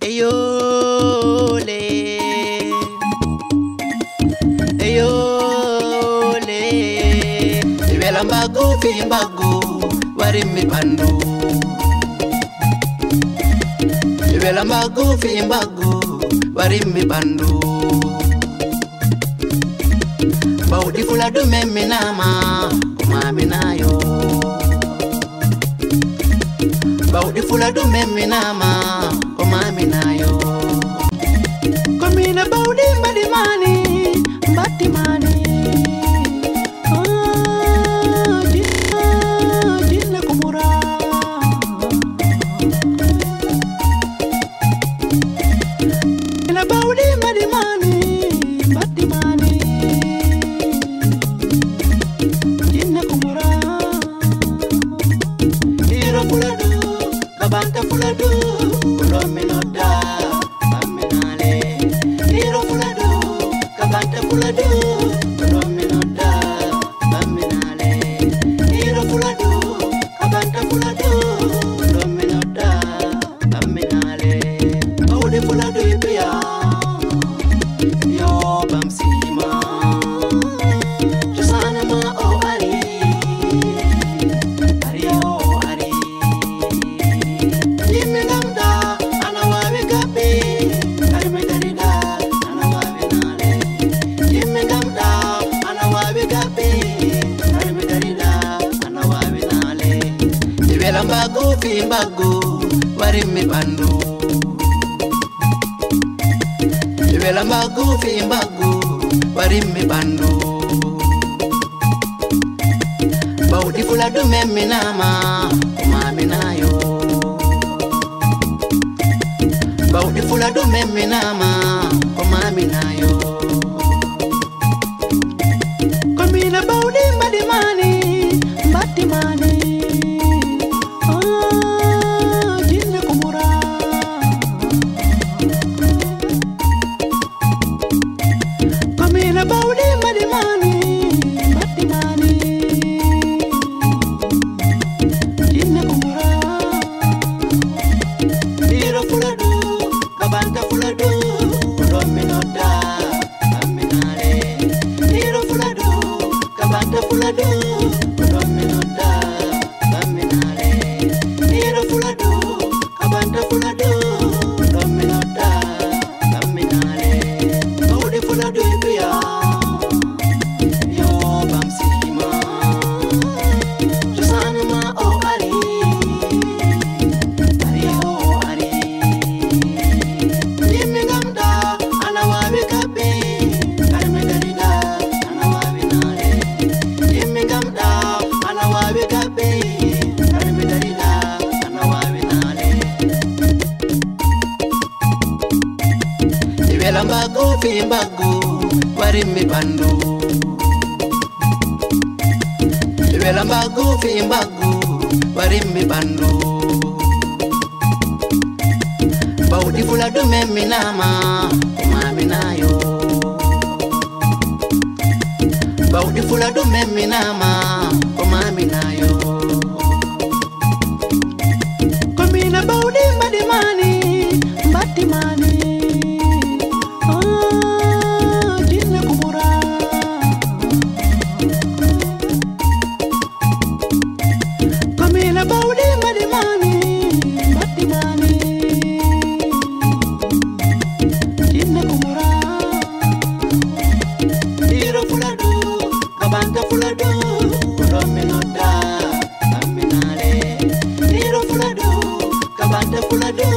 Eyole, eyole, ibela mbagu fi mbagu warimi pandu. Ibela mbagu fi mbagu warimi pandu. Baudi fula dume minama kumami nayo. Baudi fula dume minama kumami nayo. Komina baudi madimani batimani. Jinna kumura. Komina baudi madimani batimani. Jinna kumura. Ira fuladu kabanta fuladu kulominoda aminale. Ira fuladu kabanta fuladu kulominoda aminale. Ira fuladu kabanta fuladu kulominoda aminale. Baudi fuladu ibya yo bamsima. Josana ma o ari ari o ari. Yimingamda anawawe gapi karime darida anawawe nale. Yimingamda anawawe gapi karime darida anawawe nale. Ibela mbagu fi mbagu warimi pandu. Ibela mbagu fi mbagu warimi pandu. Baudi fula dume minama kumami nayo. Baudi fula dume minama kumami nayo. Komina baudi madimani batimani. Jinna kumura. Komina baudi madimani batimani. Jinna kumura. Ira fuladu kabanta fuladu kulominoda aminale. Ira fuladu kabanta fuladu kulominoda aminale. Ira fuladu kabanta fuladu kulominoda aminale. Baudi fuladu ibya yo bamsima. Josana ma o ari ari o ari. Yimingamda anawawe gapi karime darida anawawe nale. Yimingamda anawawe gapi karime darida anawawe nale. Ibela mbagu fi mbagu warimi pandu. Ibela mbagu fi mbagu warimi pandu. Baudi fula dume minama kumami nayo. Baudi fula dume minama kumami nayo. Komina baudi madimani batimani. Jinna kumura. Komina baudi madimani batimani. Jinna kumura. Ira fuladu kabanta fuladu kulominoda aminale. Ira fuladu kabanta fuladu